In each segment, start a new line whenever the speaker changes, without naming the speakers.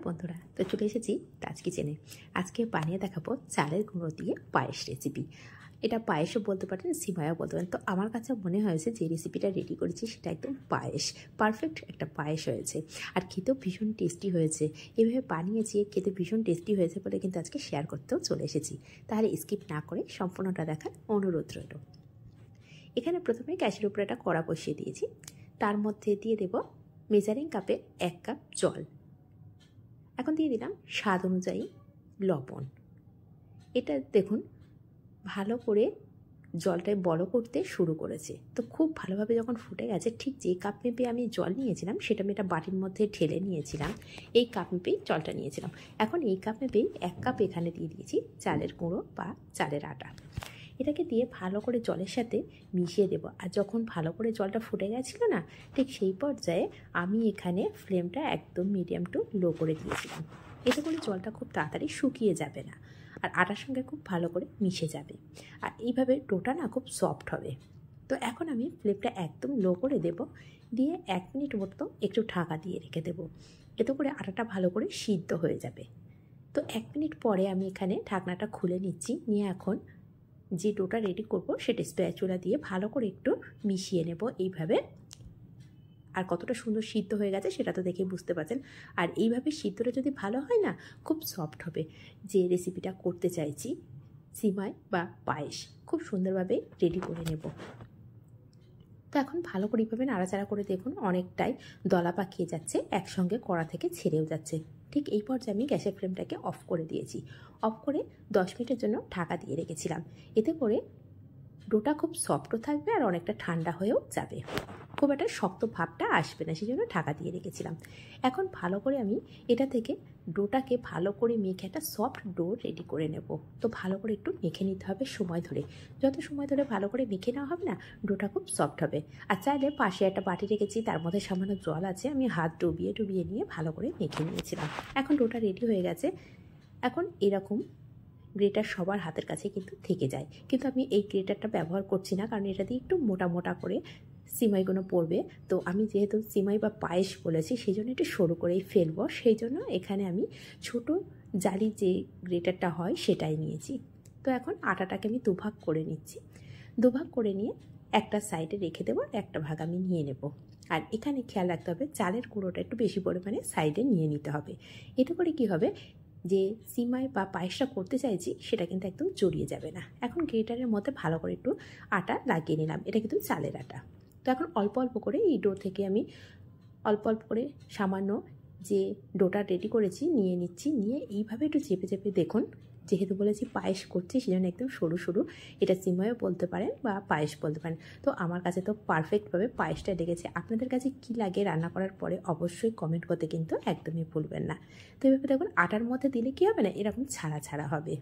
বন্ধুরা, তো চলে এসেছি তাজ কিচেনে। আজকে বানিয়ে দেখাবো চালের গুঁড়ো দিয়ে পায়েস রেসিপি। এটা পায়েসও বলতে পারেন, সিমাইও বলতে পারেন। তো আমার কাছে মনে হয়েছে যে রেসিপিটা রেডি করেছি সেটা একদম পায়েস, পারফেক্ট একটা পায়েস হয়েছে। আর খেতেও ভীষণ টেস্টি হয়েছে। এভাবে বানিয়েছি, খেতে ভীষণ টেস্টি হয়েছে বলে কিন্তু আজকে শেয়ার করতেও চলে এসেছি। তাহলে স্কিপ না করে সম্পূর্ণটা দেখার অনুরোধ রইল। এখানে প্রথমে গ্যাসের উপরে একটা কড়া বসিয়ে দিয়েছি। তার মধ্যে দিয়ে দেব মেজারিং কাপে 1 কাপ জল। এখন দিয়ে দিলাম স্বাদ অনুযায়ী লবণ। এটা দেখুন ভালো করে জলটায় বড় করতে শুরু করেছে। তো খুব ভালোভাবে যখন ফুটে গেছে, ঠিক যে কাপ মেপে আমি জল নিয়েছিলাম সেটা আমি একটা বাটির মধ্যে ঢেলে নিয়েছিলাম। এই কাপ মেপেই জলটা নিয়েছিলাম। এখন এই কাপ মেপেই 1 কাপ এখানে দিয়ে দিয়েছি চালের গুঁড়ো বা চালের আটা। এটাকে দিয়ে ভালো করে জলের সাথে মিশিয়ে দেব। আর যখন ভালো করে জলটা ফুটে গেছিলো না, ঠিক সেই পর্যায়ে আমি এখানে ফ্লেমটা একদম মিডিয়াম টু লো করে দিয়েছিলাম। এতে করে জলটা খুব তাড়াতাড়ি শুকিয়ে যাবে না, আর আটার সঙ্গে খুব ভালো করে মিশে যাবে। আর এইভাবে ডোটা না খুব সফট হবে। তো এখন আমি ফ্লেমটা একদম লো করে দেব, দিয়ে 1 মিনিট মতো একটু ঢাকা দিয়ে রেখে দেবো। এতে করে আটাটা ভালো করে সিদ্ধ হয়ে যাবে। তো 1 মিনিট পরে আমি এখানে ঢাকনাটা খুলে নিচ্ছি। নিয়ে এখন যে ডোটা রেডি করব সেটা স্প্যাচুলা দিয়ে ভালো করে একটু মিশিয়ে নেব এইভাবে। আর কতটা সুন্দর সিদ্ধ হয়ে গেছে সেটা তো দেখে বুঝতে পারছেন। আর এইভাবে সিদ্ধটা যদি ভালো হয় না, খুব সফট হবে। যে রেসিপিটা করতে চাইছি সিমাই বা পায়েস, খুব সুন্দরভাবে রেডি করে নেব। তো এখন ভালো করে এইভাবে নাড়াচাড়া করে দেখুন অনেকটাই দলা পাকিয়ে যাচ্ছে, একসঙ্গে কড়া থেকে ছেড়েও যাচ্ছে। ঠিক এই পর্যায়ে আমি গ্যাসের ফ্লেমটাকে অফ করে দিয়েছি। অফ করে 10 মিনিটের জন্য ঢাকা দিয়ে রেখেছিলাম। এতে করে ডোটা খুব সফটও থাকবে আর অনেকটা ঠান্ডা হয়েও যাবে, খুব একটা শক্ত ভাবটা আসবে না, সেই জন্য ঢাকা দিয়ে রেখেছিলাম। এখন ভালো করে আমি এটা থেকে ডোটাকে ভালো করে মেখে একটা সফট ডো রেডি করে নেব। তো ভালো করে একটু মেখে নিতে হবে সময় ধরে। যত সময় ধরে ভালো করে মেখে নেওয়া হবে না, ডোটা খুব সফট হবে। আর চাইলে পাশে একটা বাটি রেখেছি, তার মধ্যে সামান্য জল আছে, আমি হাত ডুবিয়ে নিয়ে ভালো করে মেখে নিয়েছিলাম। এখন ডোটা রেডি হয়ে গেছে। এখন এরকম গ্রেটার সবার হাতের কাছে কিন্তু থেকে যায়, কিন্তু আমি এই গ্রেটারটা ব্যবহার করছি না, কারণ এটা দিয়ে একটু মোটা মোটা করে সিমাইগুলো পড়বে। তো আমি যেহেতু সিমাই বা পায়েস বলেছি, সেই জন্য একটু সরু করেই ফেলবো। সেই জন্য এখানে আমি ছোট জালি যে গ্রেটারটা হয় সেটাই নিয়েছি। তো এখন আটাটাকে আমি দুভাগ করে নিচ্ছি। দুভাগ করে নিয়ে একটা সাইডে রেখে দেবো, আর একটা ভাগ আমি নিয়ে নেব। আর এখানে খেয়াল রাখতে হবে চালের গুঁড়োটা একটু বেশি পরিমাণে সাইডে নিয়ে নিতে হবে। এতে করে কি হবে, যে সিমাই বা পায়েসটা করতে চাইছি সেটা কিন্তু একদম জড়িয়ে যাবে না। এখন গ্রেটারের মধ্যে ভালো করে একটু আটা লাগিয়ে নিলাম। এটা কিন্তু চালের আটা। তো এখন অল্প অল্প করে এই ডো থেকে আমি অল্প অল্প করে সামান্য যে ডোটা রেডি করেছি নিয়ে নিচ্ছি। নিয়ে এইভাবে একটু চেপে চেপে দেখুন, যেহেতু বলেছি পায়েস করছি সেজন্য একদম সরু সরু, এটা সিমাইও বলতে পারেন বা পায়েস বলতে পারেন। তো আমার কাছে তো পারফেক্টভাবে পায়েসটা লেগেছে। আপনাদের কাছে কি লাগে রান্না করার পরে অবশ্যই কমেন্ট করতে কিন্তু একদমই ভুলবেন না। তো এভাবে দেখুন আটার মধ্যে দিলে কী হবে না, এরকম ছাড়া ছাড়া হবে।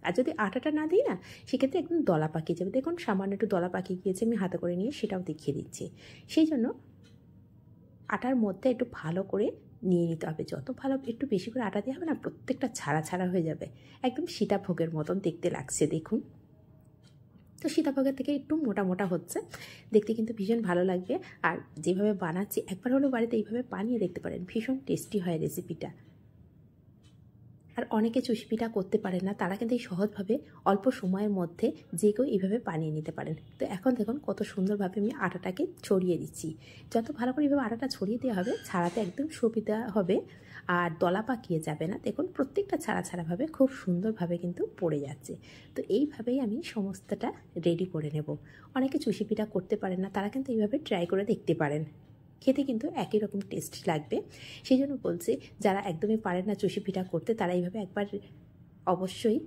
আর যদি আটাটা না দিই না, সেক্ষেত্রে একদম দলা পাকিয়ে যাবে। দেখুন সামান্য একটু দলা পাকিয়ে গিয়েছে, আমি হাতে করে নিয়ে সেটাও দেখিয়ে দিচ্ছি। সেই জন্য আটার মধ্যে একটু ভালো করে নিয়ে নিতে হবে। যত ভালো একটু বেশি করে আটা দেওয়া হবে না, প্রত্যেকটা ছাড়া ছাড়া হয়ে যাবে, একদম সীতাভোগের মতন দেখতে লাগছে দেখুন। তো সীতাভোগের থেকে একটু মোটা মোটা হচ্ছে, দেখতে কিন্তু ভীষণ ভালো লাগবে। আর যেভাবে বানাচ্ছি একবার হলেও বাড়িতে এইভাবে বানিয়ে দেখতে পারেন, ভীষণ টেস্টি হয় রেসিপিটা। আর অনেকে চুষি পিঠা করতে পারেন না, তারা কিন্তু এই সহজভাবে অল্প সময়ের মধ্যে যে কেউ এইভাবে বানিয়ে নিতে পারেন। তো এখন দেখুন কত সুন্দরভাবে আমি আটাটাকে ছড়িয়ে দিচ্ছি। যত ভালো করে এইভাবে আটাটা ছড়িয়ে দেওয়া হবে, ছাড়াতে একদম সুবিধা হবে আর দলা পাকিয়ে যাবে না। দেখুন প্রত্যেকটা ছাড়া ছাড়াভাবে খুব সুন্দরভাবে কিন্তু পড়ে যাচ্ছে। তো এইভাবেই আমি সমস্তটা রেডি করে নেব। অনেকে চুষি পিঠা করতে পারেন না, তারা কিন্তু এইভাবে ট্রাই করে দেখতে পারেন, খেতে কিন্তু একই রকম টেস্ট লাগবে। সেই জন্য বলছি, যারা একদমই পারেন না চুষি পিঠা করতে, তারা এইভাবে একবার অবশ্যই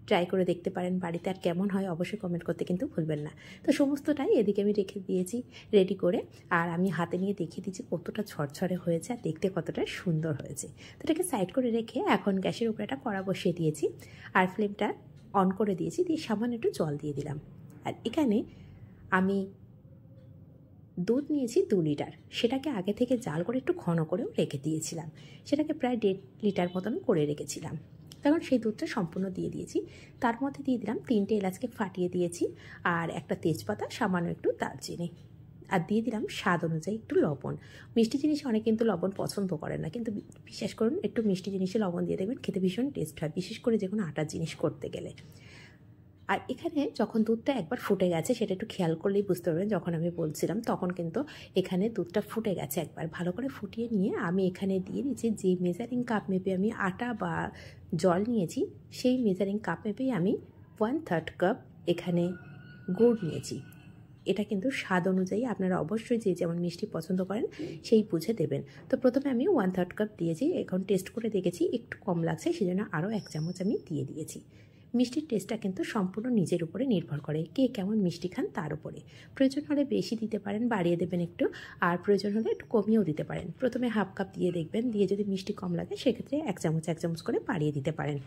ট্রাই করে দেখতে পারেন বাড়িতে। আর কেমন হয় অবশ্যই কমেন্ট করতে কিন্তু ভুলবেন না। তো সমস্তটাই এদিকে আমি রেখে দিয়েছি রেডি করে, আর আমি হাতে নিয়ে দেখিয়ে দিচ্ছি কতটা ঝরঝরে হয়েছে আর দেখতে কতটা সুন্দর হয়েছে। তো এটাকে সাইড করে রেখে এখন গ্যাসের উপরে একটা কড়া বসিয়ে দিয়েছি, আর ফ্লেমটা অন করে দিয়েছি। দিয়ে সামান্য একটু জল দিয়ে দিলাম। আর এখানে আমি দুধ নিয়েছি 2 লিটার, সেটাকে আগে থেকে জাল করে একটু ঘন করেও রেখে দিয়েছিলাম। সেটাকে প্রায় 1.5 লিটার মতন করে রেখেছিলাম। তখন সেই দুধটা সম্পূর্ণ দিয়ে দিয়েছি। তার মধ্যে দিয়ে দিলাম 3টে এলাচকে ফাটিয়ে দিয়েছি, আর একটা তেজপাতা, সামান্য একটু দারচিনি। আর দিয়ে দিলাম স্বাদ অনুযায়ী একটু লবণ। মিষ্টি জিনিসে অনেকে কিন্তু লবণ পছন্দ করে না, কিন্তু বিশেষ করুন একটু মিষ্টি জিনিসে লবণ দিয়ে দেখবেন খেতে ভীষণ টেস্ট হয়, বিশেষ করে যে কোনো আটার জিনিস করতে গেলে। আর এখানে যখন দুধটা একবার ফুটে গেছে সেটা একটু খেয়াল করলেই বুঝতে পারবেন, যখন আমি বলছিলাম তখন কিন্তু এখানে দুধটা ফুটে গেছে। একবার ভালো করে ফুটিয়ে নিয়ে আমি এখানে দিয়ে দিয়েছি যে মেজারিং কাপ মেপে আমি আটা বা জল নিয়েছি, সেই মেজারিং কাপ মেপেই আমি 1/3 কাপ এখানে গুড় নিয়েছি। এটা কিন্তু স্বাদ অনুযায়ী আপনারা অবশ্যই যে যেমন মিষ্টি পছন্দ করেন সেই বুঝে দেবেন। তো প্রথমে আমি 1/3 কাপ দিয়েছি, এখন টেস্ট করে দেখেছি একটু কম লাগছে, সেজন্য আরও 1 চামচ আমি দিয়ে দিয়েছি। মিষ্টির টেস্টটা কিন্তু সম্পূর্ণ নিজের উপরে নির্ভর করে, কে কেমন মিষ্টি খান তার উপরে। প্রয়োজন হলে বেশি দিতে পারেন, বাড়িয়ে দেবেন একটু, আর প্রয়োজন হলে একটু কমিয়েও দিতে পারেন। প্রথমে 1/2 কাপ দিয়ে দেখবেন, দিয়ে যদি মিষ্টি কম লাগে সেক্ষেত্রে 1 চামচ করে বাড়িয়ে দিতে পারেন।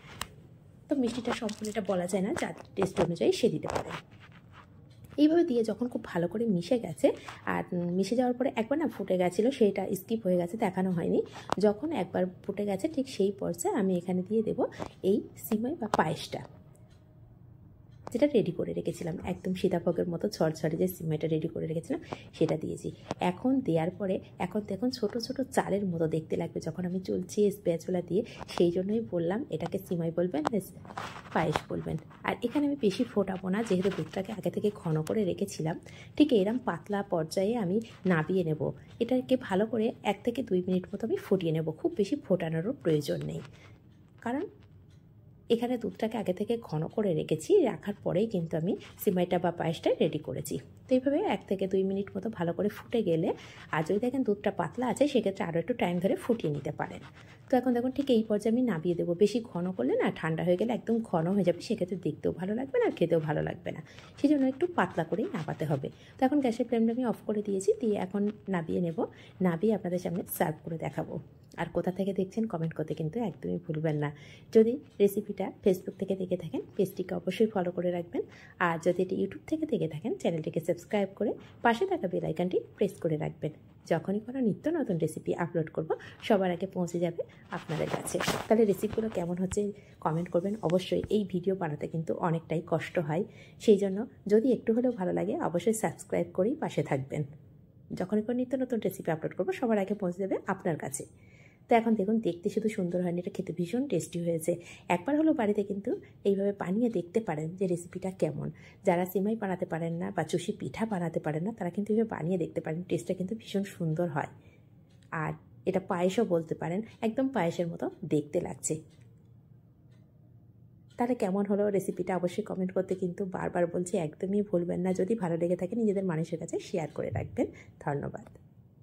তো মিষ্টিটা সম্পূর্ণ এটা বলা যায় না, যার টেস্ট অনুযায়ী সে দিতে পারেন। এইভাবে দিয়ে যখন খুব ভালো করে মিশে গেছে, আর মিশে যাওয়ার পরে একবার না ফুটে গেছিলো, সেইটা স্কিপ হয়ে গেছে, দেখানো হয়নি। যখন একবার ফুটে গেছে ঠিক সেই পর্যায়ে আমি এখানে দিয়ে দেব এই সিমাই বা পায়েসটা, যেটা রেডি করে রেখেছিলাম, একদম সীতাভোগের মতো ছড়ছড়ে যে সিমাইটা রেডি করে রেখেছিলাম সেটা দিয়েছি। এখন দেওয়ার পরে এখন দেখুন ছোটো ছোটো চালের মতো দেখতে লাগবে যখন আমি চলছি স্প্যাচুলা দিয়ে, সেই জন্যই বললাম এটাকে সিমাই বলবেন, পায়েস বলবেন। আর এখানে আমি বেশি ফোটাবো না, যেহেতু দুধটাকে আগে থেকে ঘন করে রেখেছিলাম। ঠিক এরকম পাতলা পর্যায়ে আমি নাবিয়ে নেব। এটাকে ভালো করে 1 থেকে 2 মিনিট মতো আমি ফুটিয়ে নেব, খুব বেশি ফোটানোরও প্রয়োজন নেই, কারণ এখানে দুধটাকে আগে থেকে ঘন করে রেখেছি, রাখার পরেই কিন্তু আমি সিমাইটা বা পায়েসটা রেডি করেছি। তো এইভাবে 1 থেকে 2 মিনিট মতো ভালো করে ফুটে গেলে, আর যদি দেখেন দুধটা পাতলা আছে সেক্ষেত্রে আরও একটু টাইম ধরে ফুটিয়ে নিতে পারেন। তো এখন দেখুন ঠিক এই পর্যায়ে আমি নাবিয়ে দেবো। বেশি ঘন করলে না ঠান্ডা হয়ে গেলে একদম ঘন হয়ে যাবে, সেক্ষেত্রে দেখতেও ভালো লাগবে না আর খেতেও ভালো লাগবে না, সেই জন্য একটু পাতলা করেই নাবাতে হবে। তো এখন গ্যাসের ফ্লেমটা আমি অফ করে দিয়েছি, দিয়ে এখন নাবিয়ে নেব। নাবিয়ে আপনাদের সামনে সার্ভ করে দেখাবো। আর কোথা থেকে দেখছেন কমেন্ট করতে কিন্তু একদমই ভুলবেন না। যদি রেসিপিটা ফেসবুক থেকে দেখে থাকেন পেজটিকে অবশ্যই ফলো করে রাখবেন, আর যদি এটি ইউটিউব থেকে দেখে থাকেন চ্যানেলটিকে সাবস্ক্রাইব করে পাশে থাকা বেল আইকনটি প্রেস করে রাখবেন। যখনই কোনো নিত্য নতুন রেসিপি আপলোড করব সবার আগে পৌঁছে যাবে আপনাদের কাছে। তাহলে রেসিপিগুলো কেমন হচ্ছে কমেন্ট করবেন অবশ্যই। এই ভিডিও বানাতে কিন্তু অনেকটাই কষ্ট হয়, সেই জন্য যদি একটু হলেও ভালো লাগে অবশ্যই সাবস্ক্রাইব করেই পাশে থাকবেন। যখনই কোনো নিত্য নতুন রেসিপি আপলোড করব সবার আগে পৌঁছে যাবে আপনার কাছে। তো এখন দেখুন দেখতে শুধু সুন্দর হয়নি, এটা খেতে ভীষণ টেস্টি হয়েছে। একবার হলো বাড়িতে কিন্তু এইভাবে বানিয়ে দেখতে পারেন যে রেসিপিটা কেমন। যারা সিমাই বানাতে পারেন না বা চুষি পিঠা বানাতে পারেন না তারা কিন্তু এইভাবে বানিয়ে দেখতে পারেন, টেস্টটা কিন্তু ভীষণ সুন্দর হয়। আর এটা পায়েসও বলতে পারেন, একদম পায়েসের মতো দেখতে লাগছে। তাহলে কেমন হলো রেসিপিটা অবশ্যই কমেন্ট করতে কিন্তু বারবার বলছি একদমই ভুলবেন না। যদি ভালো লেগে থাকে নিজেদের মানুষের কাছে শেয়ার করে রাখবেন। ধন্যবাদ।